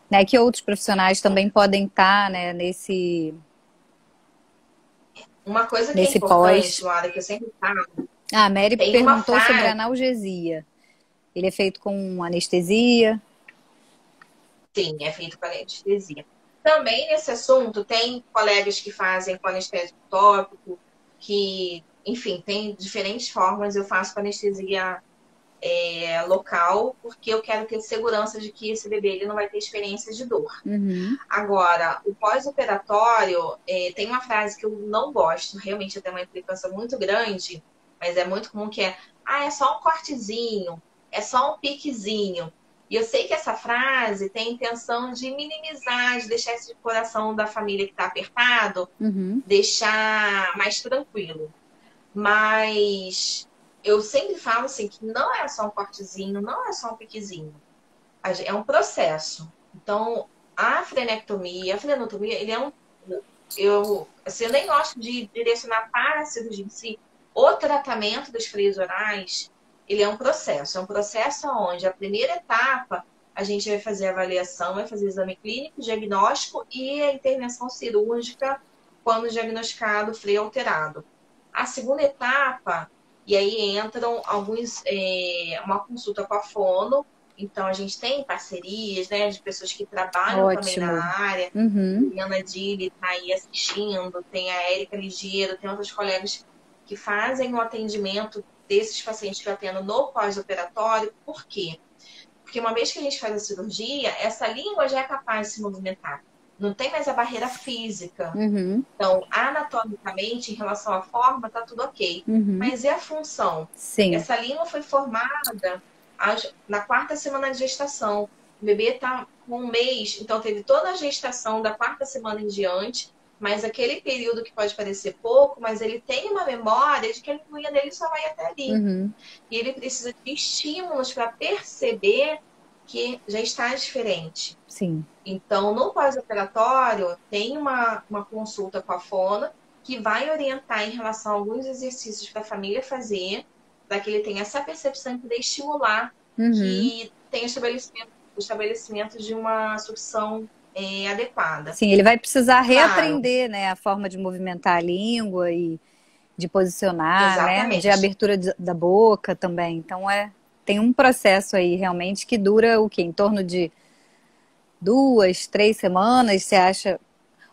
né? Que outros profissionais também podem estar, né, uma coisa que é nesse importante, pós. Laura, que eu sempre falo, Ah, a Mary tem uma perguntou sobre a frase, analgesia. Ele é feito com anestesia? sim, é feito com anestesia. Também nesse assunto, tem colegas que fazem com anestésico tópico, que, enfim, tem diferentes formas. Eu faço com anestesia local, porque eu quero ter segurança de que esse bebê ele não vai ter experiência de dor. Uhum. Agora, o pós-operatório, tem uma frase que eu não gosto, realmente tem uma implicância muito grande, mas é muito comum que é só um cortezinho, é só um piquezinho. E eu sei que essa frase tem a intenção de minimizar, de deixar esse coração da família que está apertado, Uhum. deixar mais tranquilo. Mas eu sempre falo assim que não é só um cortezinho, não é só um piquezinho. É um processo. Então, a frenotomia, ele é um. Assim, eu nem gosto de direcionar para a cirurgia em si. O tratamento dos freios orais, ele é um processo. É um processo onde a primeira etapa a gente vai fazer a avaliação, vai fazer exame clínico, diagnóstico e a intervenção cirúrgica quando diagnosticado freio alterado. A segunda etapa, e aí entram uma consulta com a fono. Então, a gente tem parcerias, né, de pessoas que trabalham também na Ótimo. área. A Uhum. Juliana Dili está aí assistindo, tem a Érica Ligeiro, tem outros colegas que fazem o atendimento desses pacientes que eu atendo no pós-operatório. Por quê? Porque uma vez que a gente faz a cirurgia, essa língua já é capaz de se movimentar. Não tem mais a barreira física. Uhum. Então, anatomicamente, em relação à forma, tá tudo ok. Uhum. Mas e a função? Sim. Essa língua foi formada na quarta semana de gestação. O bebê está com um mês, então teve toda a gestação da quarta semana em diante, mas aquele período que pode parecer pouco, mas ele tem uma memória de que a linguinha dele só vai até ali. Uhum. E ele precisa de estímulos para perceber que já está diferente. Sim. Então, no pós-operatório, tem uma consulta com a fono que vai orientar em relação a alguns exercícios para a família fazer, para que ele tenha essa percepção e poder estimular Uhum. que tenha o estabelecimento de uma sucção adequada. Sim, ele vai precisar Claro, reaprender, né, a forma de movimentar a língua e de posicionar, né, de exatamente. abertura da boca também. Então tem um processo aí realmente que dura o quê? Em torno de 2, 3 semanas, você acha?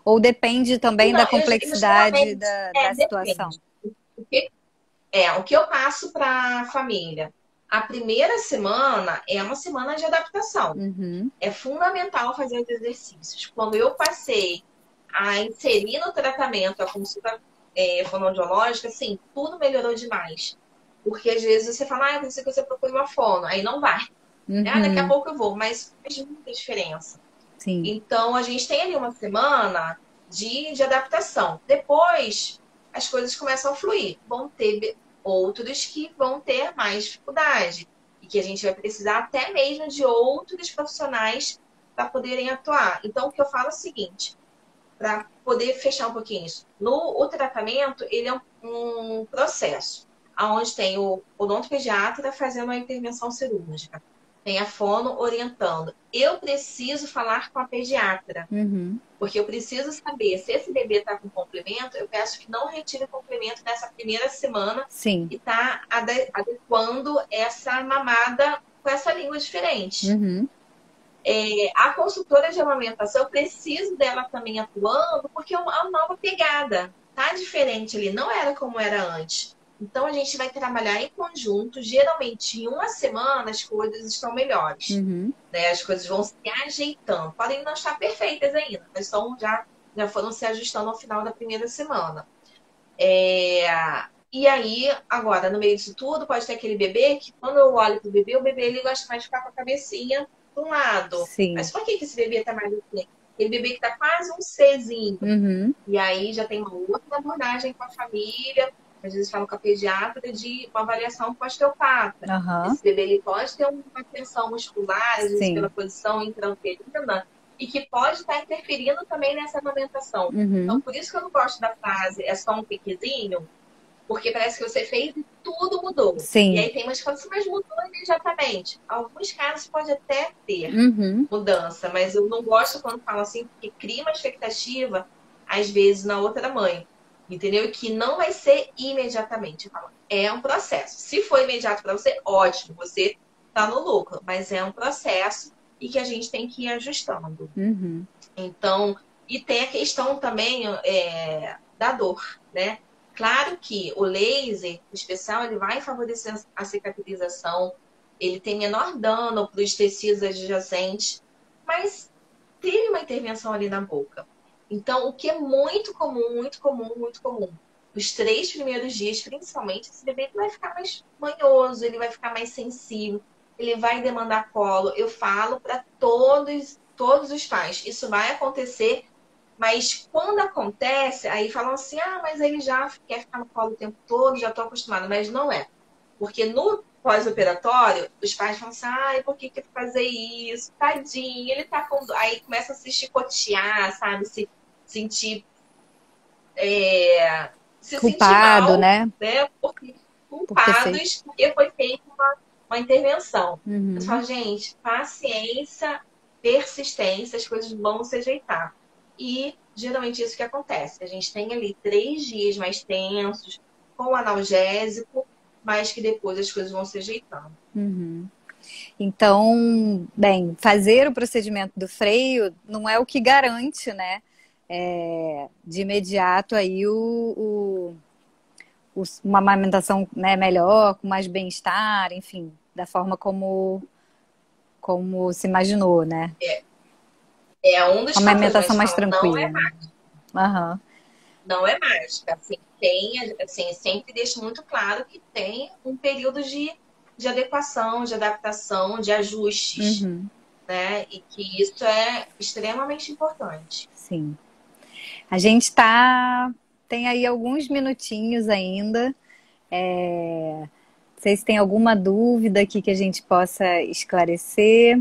Ou depende também da Não, eu complexidade geralmente, da situação? depende. O que o que eu passo para a família? A primeira semana é uma semana de adaptação. Uhum. É fundamental fazer os exercícios. Quando eu passei a inserir no tratamento a consulta fonoaudiológica, assim, tudo melhorou demais. Porque às vezes você fala, eu preciso que você procure uma fono, aí não vai. Daqui a Uhum. pouco eu vou, mas faz muita diferença. Sim. Então, a gente tem ali uma semana de adaptação. Depois, as coisas começam a fluir. Vão ter outros que vão ter mais dificuldade. E que a gente vai precisar até mesmo de outros profissionais para poderem atuar. Então, o que eu falo é o seguinte, para poder fechar um pouquinho isso. O tratamento, ele é um processo, onde tem o odontopediatra fazendo a intervenção cirúrgica, tem a fono orientando. Eu preciso falar com a pediatra, Uhum. porque eu preciso saber se esse bebê está com complemento, eu peço que não retire o complemento nessa primeira semana Sim. e está adequando essa mamada com essa língua diferente. Uhum. A consultora de amamentação, eu preciso dela também atuando, porque é uma nova pegada. Tá diferente ali, não era como era antes. Então a gente vai trabalhar em conjunto. Geralmente, em uma semana, as coisas estão melhores. Uhum. Né? As coisas vão se ajeitando. Podem não estar perfeitas ainda, mas já foram se ajustando ao final da primeira semana. E aí, agora, no meio disso tudo, pode ter aquele bebê que, quando eu olho pro bebê, o bebê ele gosta mais de ficar com a cabecinha para um lado. Sim. Mas por que esse bebê tá mais assim? Aquele bebê que tá quase um Czinho. Uhum. E aí já tem uma outra abordagem com a família, às vezes falo com a pediatra, de uma avaliação com a osteopata. Aham. Esse bebê ele pode ter uma tensão muscular, às vezes pela Sim. posição intrauterina, e que pode estar interferindo também nessa amamentação. Então, Uhum. por isso que eu não gosto da frase é só um piquezinho, porque parece que você fez e tudo mudou. E Sim. aí tem umas coisas assim, mas mudou imediatamente. Alguns casos pode até ter Uhum. mudança, mas eu não gosto quando falo assim, porque cria uma expectativa, às vezes, na outra mãe. Entendeu? Que não vai ser imediatamente. É um processo. Se for imediato para você, ótimo, você tá no lucro, mas é um processo e que a gente tem que ir ajustando. Uhum. Então, e tem a questão também da dor, né? Claro que o laser especial ele vai favorecer a cicatrização, ele tem menor dano para os tecidos adjacentes, mas teve uma intervenção ali na boca. Então, o que é muito comum, muito comum, muito comum. Os 3 primeiros dias, principalmente, esse bebê vai ficar mais manhoso, ele vai ficar mais sensível, ele vai demandar colo. Eu falo para todos os pais, isso vai acontecer, mas quando acontece, aí falam assim, ah, mas ele já quer ficar no colo o tempo todo, já estou acostumado. Mas não é. Porque no pós-operatório, os pais falam assim, ai, por que fazer isso? Tadinho, ele tá com dor. Aí começa a se chicotear, sabe? Se sentir, se sentir Culpado, mal, né? né? Porque Por ter feito. culpados, porque foi feita uma intervenção. Eu Uhum. falo, gente, paciência, persistência, as coisas vão se ajeitar. E geralmente isso que acontece. A gente tem ali 3 dias mais tensos, com analgésico, mas que depois as coisas vão se ajeitando. Uhum. Então, bem, fazer o procedimento do freio não é o que garante, né? De imediato aí uma amamentação, né, melhor, com mais bem-estar, enfim, da forma como se imaginou, né? É um dos Uma fatores, amamentação mas mais fala, não é tranquila, né? Aham. não é mágica. Assim, tem, assim, sempre deixo muito claro que tem um período de adequação, de adaptação, de ajustes, Uhum. né? E que isso é extremamente importante. Sim. A gente tem aí alguns minutinhos ainda. Não sei se tem alguma dúvida aqui que a gente possa esclarecer.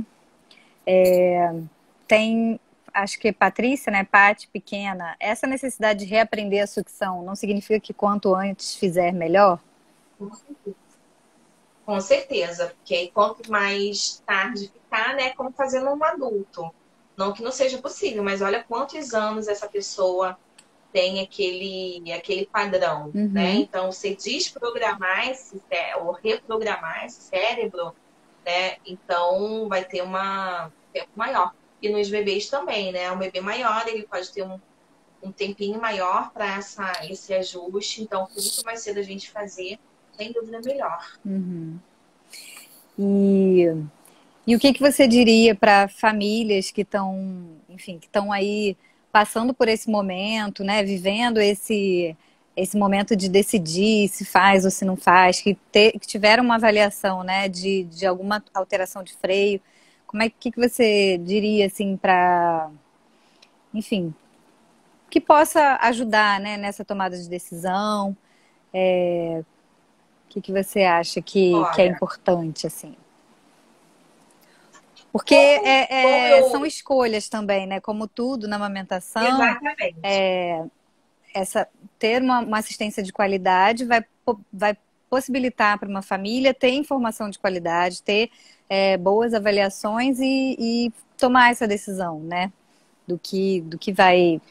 Tem, acho que Patrícia, né, Paty, pequena, essa necessidade de reaprender a sucção não significa que quanto antes fizer melhor? Com certeza, porque aí quanto mais tarde ficar, né, como fazendo um adulto. Não que não seja possível, mas olha quantos anos essa pessoa tem aquele padrão, né? Uhum, Então, você desprogramar ou reprogramar esse cérebro, né? Então, vai ter um tempo maior. E nos bebês também, né? Um bebê maior, ele pode ter um tempinho maior para esse ajuste. Então, quanto mais cedo a gente fazer, sem dúvida, melhor. uhum. E, e o que você diria para famílias que estão, enfim, que estão aí passando por esse momento, né, vivendo esse momento de decidir se faz ou se não faz, que tiveram uma avaliação, né, de alguma alteração de freio? Que você diria assim para, enfim, que possa ajudar, né, nessa tomada de decisão? Que você acha que é Olha, importante, assim? Porque como são eu. escolhas também, né? Como tudo na amamentação, Exatamente. essa, ter uma assistência de qualidade vai possibilitar para uma família ter informação de qualidade, ter boas avaliações e tomar essa decisão, né? Do que vai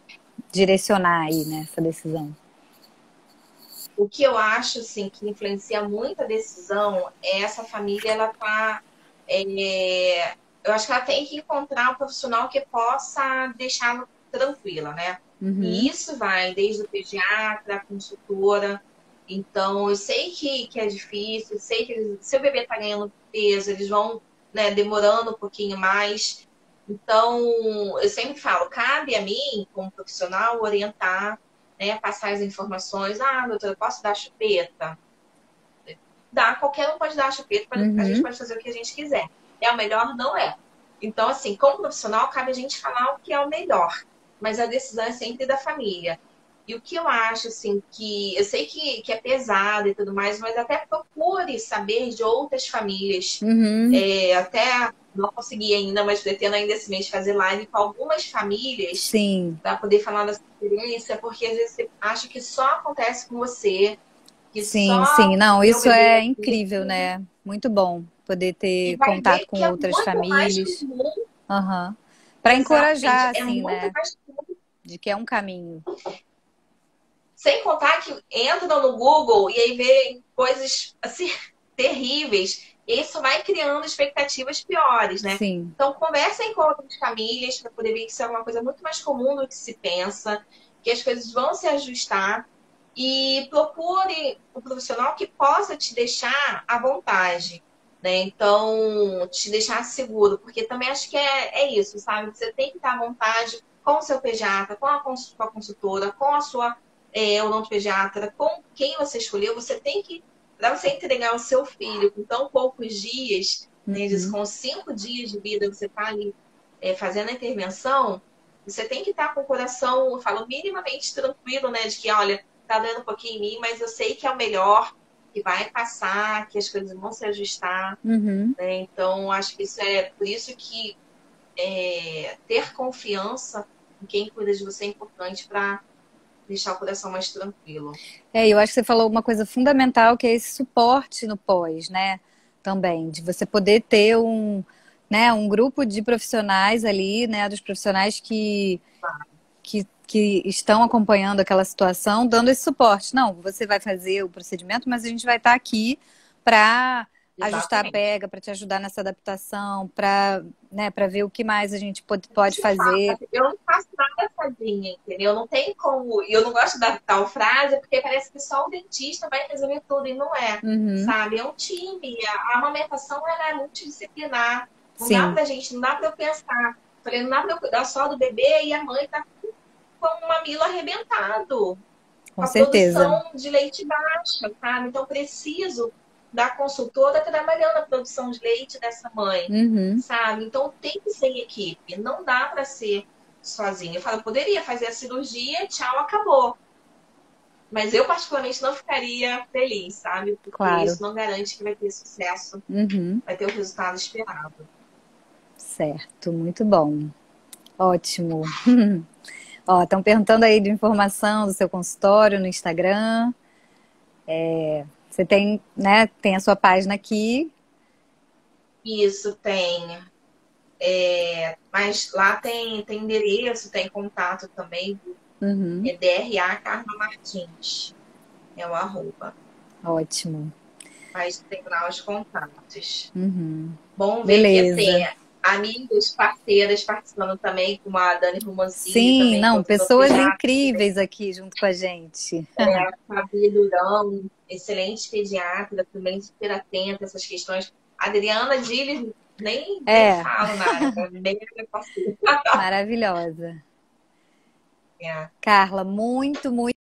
direcionar aí, né, essa decisão. O que eu acho assim, que influencia muito a decisão é essa família, ela tá. Eu acho que ela tem que encontrar um profissional que possa deixá-la tranquila, né? E Uhum, isso vai desde o pediatra, a consultora. Então, eu sei que é difícil, eu sei que se o bebê está ganhando peso, eles vão, né, demorando um pouquinho mais. Então, eu sempre falo, cabe a mim, como profissional, orientar, né, passar as informações. Ah, doutora, posso dar a chupeta? Dá, qualquer um pode dar a chupeta, a gente Uhum. pode fazer o que a gente quiser. É o melhor? Não é. Então, assim, como profissional, cabe a gente falar o que é o melhor. Mas a decisão é sempre da família. E o que eu acho, assim, que eu sei que é pesado e tudo mais, mas até procure saber de outras famílias. Uhum. Até não consegui ainda, mas pretendo ainda esse mês fazer live com algumas famílias Sim, para poder falar da sua experiência, porque às vezes você acha que só acontece com você, que sim, só sim. o Não, meu isso bebê é é incrível, assim, né? Muito bom poder e ter vai contato ver com que é outras muito mais famílias. comum. Aham. Para Exatamente, encorajar, é assim, muito né? mais comum. De que é um caminho. Sem contar que entram no Google e aí vê coisas assim terríveis. E isso vai criando expectativas piores, né? Sim. Então, conversem com outras famílias para poder ver que isso é uma coisa muito mais comum do que se pensa, que as coisas vão se ajustar. E procure um profissional que possa te deixar à vontade, né? Então, te deixar seguro, porque também acho que é isso, sabe? Você tem que estar à vontade com o seu pediatra, com a consultora, com a sua odontopediatra, com quem você escolheu, você tem que, para você entregar o seu filho com tão poucos dias, né, Uhum. com 5 dias de vida, você está ali fazendo a intervenção, você tem que estar com o coração, eu falo, minimamente tranquilo, né? De que, olha, tá doendo um pouquinho em mim, mas eu sei que é o melhor, que vai passar, que as coisas vão se ajustar, Uhum. né? Então, acho que isso é por isso que ter confiança em quem cuida de você é importante para deixar o coração mais tranquilo. Eu acho que você falou uma coisa fundamental, que é esse suporte no pós, né? Também, de você poder ter um grupo de profissionais ali, né? Dos profissionais que estão acompanhando aquela situação, dando esse suporte. Não, você vai fazer o procedimento, mas a gente vai estar aqui para ajustar a Exatamente. pega, para te ajudar nessa adaptação, para ver o que mais a gente pode Isso fazer. eu não faço nada sozinha, entendeu? Não tem como. Eu não gosto da tal frase porque parece que só o dentista vai resolver tudo e não é, Uhum, sabe? É um time. A amamentação ela é multidisciplinar. Não dá sim, pra gente, não dá pra eu pensar. Falei, não dá pra eu cuidar só do bebê e a mãe tá com o mamilo arrebentado, com com a certeza. produção de leite baixa, sabe? Então, preciso da consultora trabalhando a produção de leite dessa mãe, Uhum. sabe? Então, tem que ser em equipe, não dá para ser sozinha. Eu falo, poderia fazer a cirurgia, tchau, acabou. Mas eu, particularmente, não ficaria feliz, sabe? Porque Claro. isso não garante que vai ter sucesso, Uhum. vai ter o resultado esperado. Certo, muito bom. Ótimo. Ó, estão perguntando aí de informação do seu consultório no Instagram. Você tem, né, tem a sua página aqui. Isso tem. Mas lá tem endereço, tem contato também. Uhum. É DRA Carla Martins. É o arroba. Ótimo. Mas tem lá os contatos. Uhum. Bom ver que Beleza. assim, amigos, parceiras participando também, como a Dani Romancini, Sim, também, que é não, outra pessoas pediatra, incríveis aqui junto com a gente. a Fabi Durão, excelente pediatra, também super atenta a essas questões. A Adriana Dili, nem É, falo nada, bem parceira. maravilhosa. Carla, muito, muito